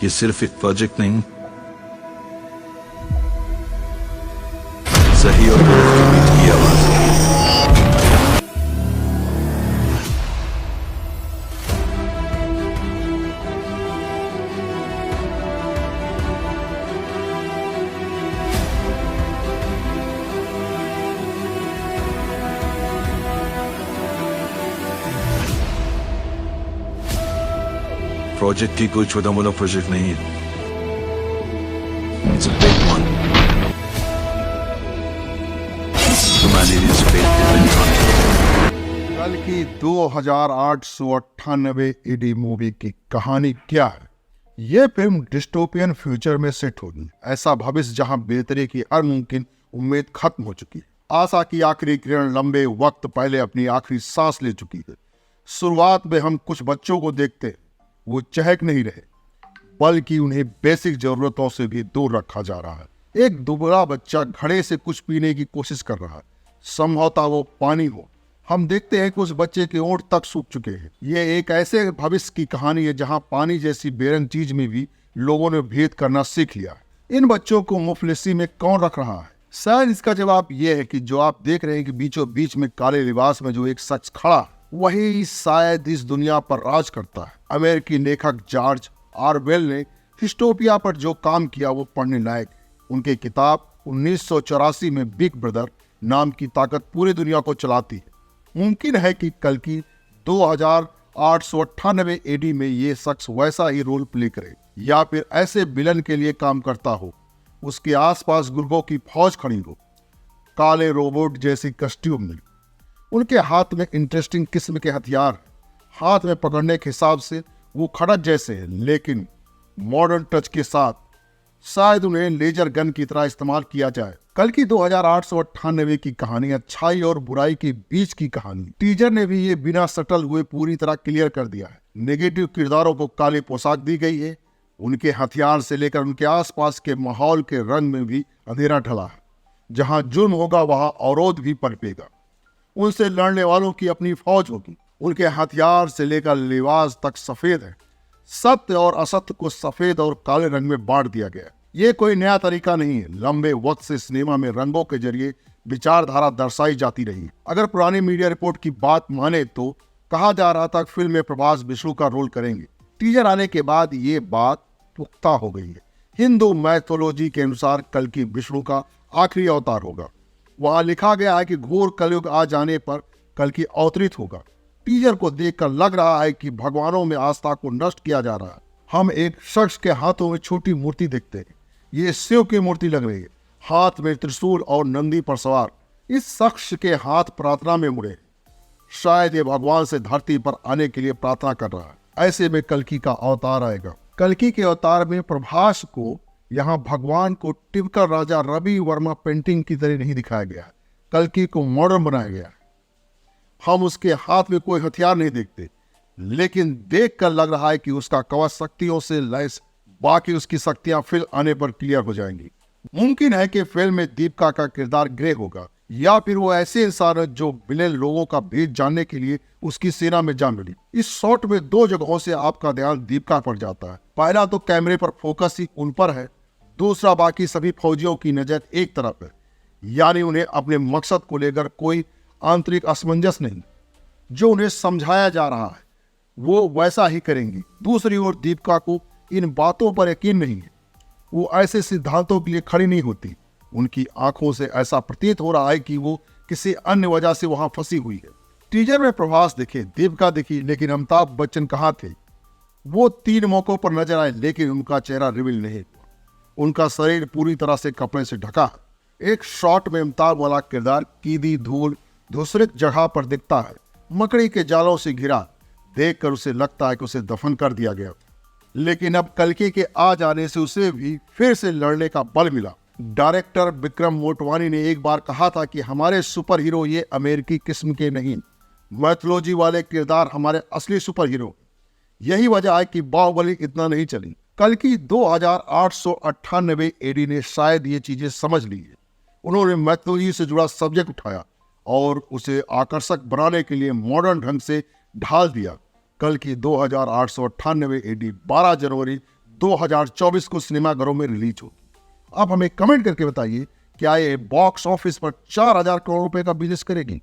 ये सिर्फ एक प्रोजेक्ट नहीं, सही और गलत के बीच की आवाज है। प्रोजेक्ट की कोई छोटा मोटा प्रोजेक्ट नहीं है, it's a big one. Humanities faith depends on it. कल की 2898 ईडी मूवी की कहानी क्या है? ये फिल्म डिस्टोपियन फ्यूचर में सेट होगी, ऐसा भविष्य जहां बेहतरी की हर मुमकिन उम्मीद खत्म हो चुकी है। आशा की आखिरी किरण लंबे वक्त पहले अपनी आखिरी सांस ले चुकी है। शुरुआत में हम कुछ बच्चों को देखते हैं, वो चहक नहीं रहे, बल्कि उन्हें बेसिक जरूरतों से भी दूर रखा जा रहा है। एक दुबला बच्चा घड़े से कुछ पीने की कोशिश कर रहा है, संभवतः वो पानी हो। हम देखते हैं कि उस बच्चे के ओंठ तक सूख चुके हैं। ये एक ऐसे भविष्य की कहानी है जहां पानी जैसी बेरंग चीज में भी लोगों ने भेद करना सीख लिया है। इन बच्चों को मुफलिसी में कौन रख रहा है? शायद इसका जवाब यह है कि जो आप देख रहे हैं कि बीचों बीच में काले लिबास में जो एक शख्स खड़ा, वही शायद इस दुनिया पर राज करता है। अमेरिकी लेखक जॉर्ज ऑरवेल ने डिस्टोपिया पर जो काम किया वो पढ़ने लायक है। उनकी किताब 1984 में बिग ब्रदर नाम की ताकत पूरी दुनिया को चलाती है। मुमकिन है कि कल की 2898 एडी में ये शख्स वैसा ही रोल प्ले करे, या फिर ऐसे विलन के लिए काम करता हो। उसके आसपास गुर्गों की फौज खड़ी हो, काले रोबोट जैसी कस्ट्यूम में। उनके हाथ में इंटरेस्टिंग किस्म के हथियार, हाथ में पकड़ने के हिसाब से वो खड़क जैसे हैं, लेकिन मॉडर्न टच के साथ शायद उन्हें लेजर गन की तरह इस्तेमाल किया जाए। कल की 2898 की कहानी अच्छाई और बुराई के बीच की कहानी। टीजर ने भी ये बिना सटल हुए पूरी तरह क्लियर कर दिया है। नेगेटिव किरदारों को काली पोशाक दी गई है, उनके हथियार से लेकर उनके आसपास के माहौल के रंग में भी अंधेरा ढला है। जहां जुर्म होगा वहां अवरोध भी पनपेगा। उनसे लड़ने वालों की अपनी फौज होगी। उनके हथियार से लेकर लिबास तक सफेद है। सत्य और असत्य को सफेद और काले रंग में बांट दिया गया। ये कोई नया तरीका नहीं है। लंबे वक्त से सिनेमा में रंगों के जरिए विचारधारा दर्शाई जाती रही। अगर पुरानी मीडिया रिपोर्ट की बात माने तो कहा जा रहा था फिल्म में प्रभास विष्णु का रोल करेंगे। टीजर आने के बाद ये बात पुख्ता हो गई है। हिंदू मैथोलॉजी के अनुसार कल की विष्णु का आखिरी अवतार होगा। वहां लिखा गया है कि घोर कलयुग आ जाने पर कल की अवतरित होगा। टीजर को देखकर लग रहा है कि भगवानों में आस्था को नष्ट किया जा रहा है। हम एक शख्स के हाथों में छोटी मूर्ति देखते हैं। ये शिव की मूर्ति लग रही है, हाथ में त्रिशूल और नंदी पर सवार। इस शख्स के हाथ प्रार्थना में मुड़े, शायद ये भगवान से धरती पर आने के लिए प्रार्थना कर रहा है। ऐसे में कल्कि का अवतार आएगा। कल्कि के अवतार में प्रभास को यहाँ भगवान को टिपिकल राजा रवि वर्मा पेंटिंग की तरह नहीं दिखाया गया है। कल्कि को मॉडर्न बनाया गया है। हम उसके हाथ में कोई हथियार नहीं देखते, लेकिन देखकर लग रहा है कि उसका कवच शक्तियों से लैस। बाकी उसकी शक्तियां फिल्म आने पर क्लियर हो जाएंगी। मुमकिन है कि फिल्म में दीपिका का किरदार ग्रे होगा, या फिर वो ऐसे इंसान है जो विलेन लोगों का भेद जानने के लिए उसकी सेना में जा मिली। इस शॉट में दो जगहों से आपका ध्यान दीपिका पर जाता है। पहला तो कैमरे पर फोकस ही उन पर है, दूसरा बाकी सभी फौजियों की नजर एक तरफ है, यानी उन्हें अपने मकसद को लेकर कोई आंतरिक असमंजस नहीं। जो उन्हें समझाया जा रहा है वो वैसा ही करेंगी। दूसरी ओर दीपिका को इन बातों पर यकीन नहीं है। वो ऐसे सिद्धांतों के लिए खड़ी नहीं होती। उनकी आंखों से ऐसा प्रतीत हो रहा है कि वो किसी अन्य वजह से वहां फंसी हुई है। टीजर में प्रभास दिखे, दीपिका दिखी, लेकिन अमिताभ बच्चन कहाँ थे? वो 3 मौकों पर नजर आए, लेकिन उनका चेहरा रिवील नहीं हुआ। उनका शरीर पूरी तरह से कपड़े से ढका। एक शॉट में अमिताभ वाला किरदार कीदी धूल धूसरित जगह पर दिखता है, मकड़ी के जालों से घिरा। देखकर उसे लगता है कि उसे दफन कर दिया गया। लेकिन अब कल्कि के आ जाने से उसे भी फिर से लड़ने का बल मिला। डायरेक्टर विक्रम मोटवानी ने एक बार कहा था कि हमारे सुपर हीरो ये अमेरिकी किस्म के नहीं, मैथोलॉजी वाले किरदार हमारे असली सुपर हीरो। यही वजह है कि बाहुबली इतना नहीं चली। कल्कि 2898 एडी ने शायद ये चीजें समझ ली है। उन्होंने मैथोलॉजी से जुड़ा सब्जेक्ट उठाया और उसे आकर्षक बनाने के लिए मॉडर्न ढंग से ढाल दिया। कल की 2898 एडी 12 जनवरी 2024 को सिनेमाघरों में रिलीज हो। आप हमें कमेंट करके बताइए क्या ये बॉक्स ऑफिस पर 4000 करोड़ रुपए का बिजनेस करेगी।